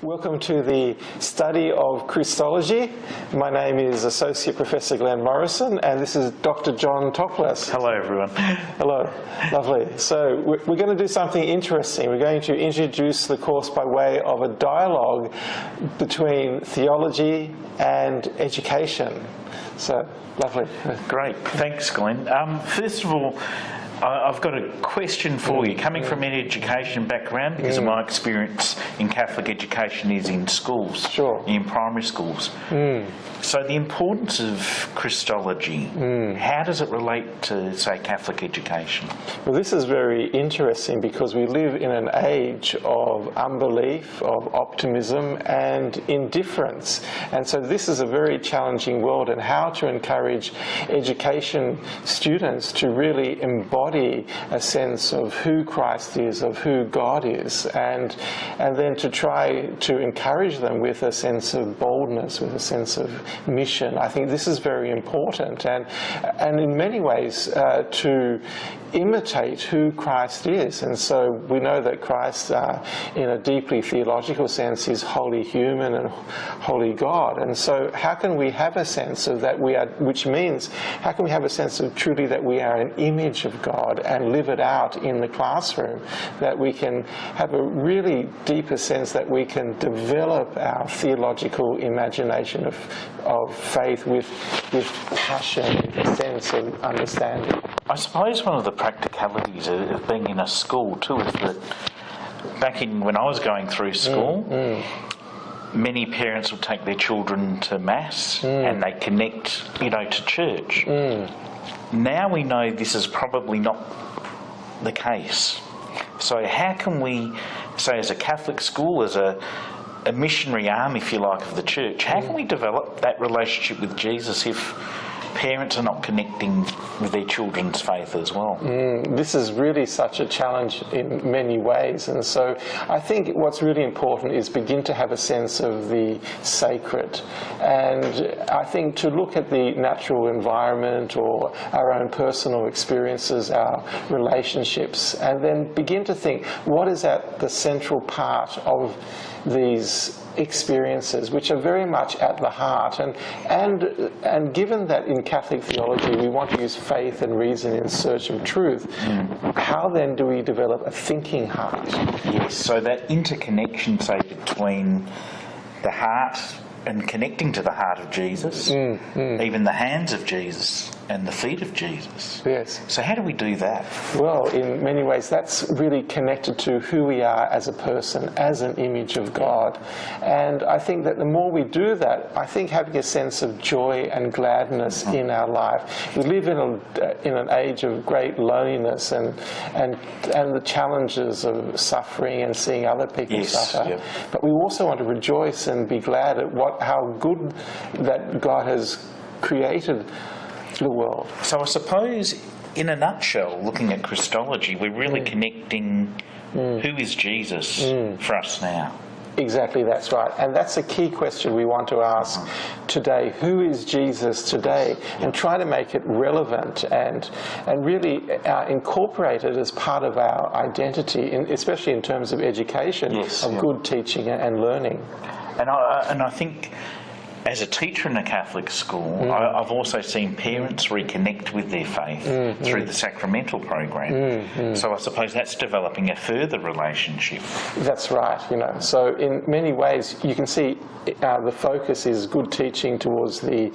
Welcome to the study of Christology. My name is Associate Professor Glenn Morrison, and this is Dr. John Toplas. Hello, everyone. Hello. Lovely. So we're going to do something interesting. We're going to introduce the course by way of a dialogue between theology and education. So, lovely. Great. Thanks, Glenn. First of all, I've got a question for you. Coming from an education background, because of my experience in Catholic education is in schools, in primary schools. So the importance of Christology, how does it relate to, say, Catholic education? Well, this is very interesting because we live in an age of unbelief, of optimism and indifference. And so this is a very challenging world, and how to encourage education students to really embody a sense of who Christ is, of who God is, and then to try to encourage them with a sense of boldness, with a sense of mission. I think this is very important, and in many ways to imitate who Christ is. And so we know that Christ, in a deeply theological sense, is wholly human and wholly God. And so how can we have a sense of that we are, which means how can we have a sense of truly that we are an image of God and live it out in the classroom, that we can have a really deeper sense that we can develop our theological imagination of faith with passion, with a sense of understanding. I suppose one of the practicalities of being in a school too is that back in when I was going through school, many parents would take their children to Mass and they connect, to church. Now we know this is probably not the case. So how can we, say as a Catholic school, as a missionary arm, if you like, of the church, how can we develop that relationship with Jesus if parents are not connecting with their children's faith as well? This is really such a challenge in many ways, and so I think what's really important is begin to have a sense of the sacred, and I think to look at the natural environment or our own personal experiences, our relationships, and then begin to think what is at the central part of these experiences, which are very much at the heart, and given that in Catholic theology we want to use faith and reason in search of truth, how then do we develop a thinking heart? Yes, so that interconnection, say, between the heart and connecting to the heart of Jesus, even the hands of Jesus and the feet of Jesus. Yes. So how do we do that? Well, in many ways that's really connected to who we are as a person, as an image of God. And I think that the more we do that, I think having a sense of joy and gladness in our life. We live in an age of great loneliness and the challenges of suffering and seeing other people suffer. But we also want to rejoice and be glad at how good that God has created the world. So I suppose, in a nutshell, looking at Christology, we're really connecting who is Jesus for us now. Exactly, that's right. And that's a key question we want to ask today. Who is Jesus today? And try to make it relevant and really incorporate it as part of our identity, especially in terms of education, of good teaching and learning. And I think, as a teacher in a Catholic school, I've also seen parents reconnect with their faith through the sacramental program. So I suppose that's developing a further relationship. That's right, So in many ways you can see the focus is good teaching towards the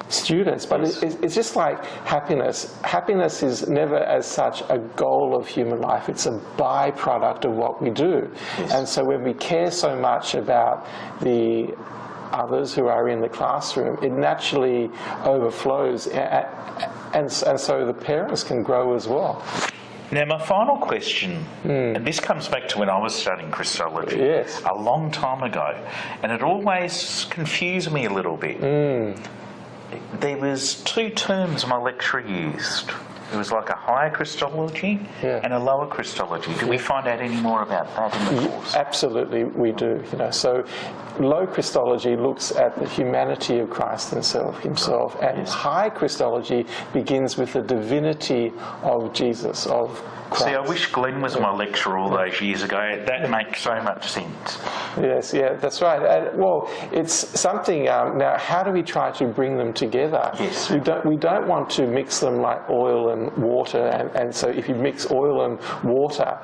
students, but it's just like happiness. Happiness is never as such a goal of human life. It's a byproduct of what we do. And so when we care so much about the others who are in the classroom, it naturally overflows, and so the parents can grow as well. Now, my final question, and this comes back to when I was studying Christology a long time ago, and it always confused me a little bit. There was two terms my lecturer used. It was like a higher Christology and a lower Christology. Do we find out any more about that in the course? Absolutely, we do. So low Christology looks at the humanity of Christ himself, and high Christology begins with the divinity of Jesus, of Christ. See, I wish Glenn was my lecturer all those years ago. That makes so much sense. Yes, yeah, that's right. Well, it's something. Now, how do we try to bring them together? Yes. We don't want to mix them like oil and water, and so if you mix oil and water,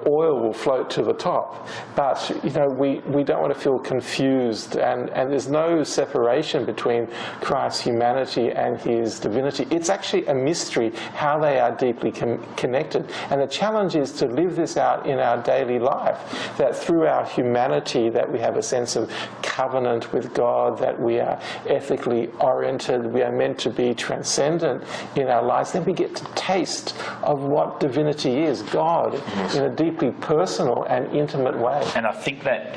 oil will float to the top. But we don't want to feel confused, and there's no separation between Christ's humanity and his divinity. It's actually a mystery how they are deeply connected, and the challenge is to live this out in our daily life. That through our humanity, that we have a sense of covenant with God, that we are ethically oriented, we are meant to be transcendent in our lives. Then we get to taste of what divinity is, God, in a deeply personal and intimate way. And I think that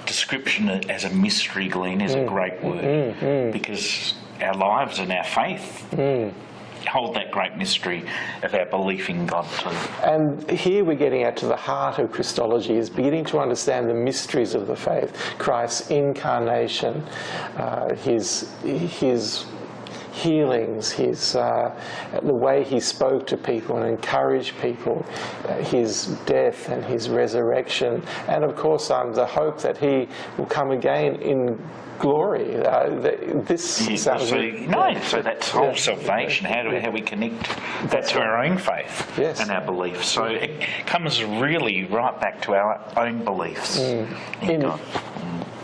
description as a mystery, Glenn, is a great word, because our lives and our faith hold that great mystery of our belief in God too. And here we're getting out to the heart of Christology, is beginning to understand the mysteries of the faith. Christ's incarnation, his healings, the way he spoke to people and encouraged people, his death and his resurrection, and of course the hope that he will come again in glory. So that's whole salvation. How we connect that to our own faith and our beliefs. So it comes really right back to our own beliefs in God.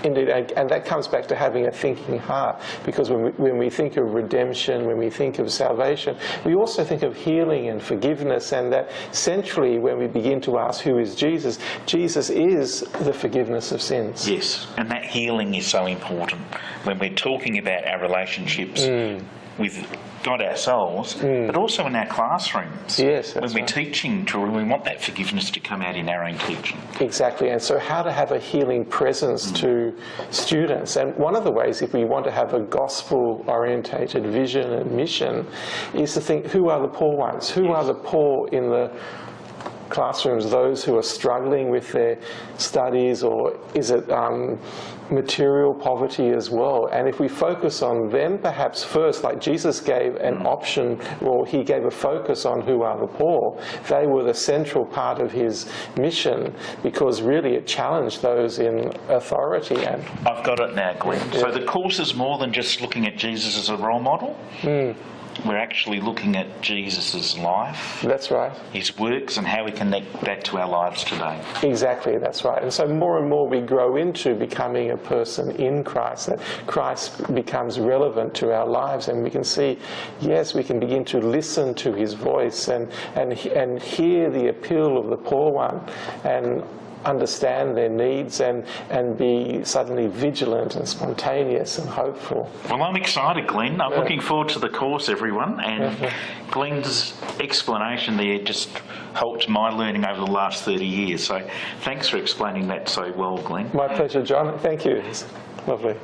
Indeed, and that comes back to having a thinking heart, because when we think of redemption, when we think of salvation, we also think of healing and forgiveness, and that centrally when we begin to ask who is Jesus, Jesus is the forgiveness of sins. Yes, and that healing is so important when we're talking about our relationships with God ourselves, but also in our classrooms. Yes, when we're right. teaching children, we want that forgiveness to come out in our own teaching. Exactly, and so how to have a healing presence to students. And one of the ways, if we want to have a gospel-orientated vision and mission, is to think, who are the poor ones? Who are the poor in the classrooms, those who are struggling with their studies, or is it material poverty as well? And if we focus on them perhaps first, like Jesus gave an option, or he gave a focus on who are the poor, they were the central part of his mission, because really it challenged those in authority. And I've got it now, Glenn. So the course is more than just looking at Jesus as a role model. We're actually looking at Jesus' life. That's right. His works, and how we connect that to our lives today. Exactly, that's right. And so more and more we grow into becoming a person in Christ, that Christ becomes relevant to our lives, and we can see, yes, we can begin to listen to his voice and hear the appeal of the poor one, and understand their needs, and be suddenly vigilant and spontaneous and hopeful. Well, I'm excited, Glenn. I'm looking forward to the course, everyone. And Glenn's explanation there just helped my learning over the last 30 years. So thanks for explaining that so well, Glenn. My pleasure, John. Thank you. It's lovely.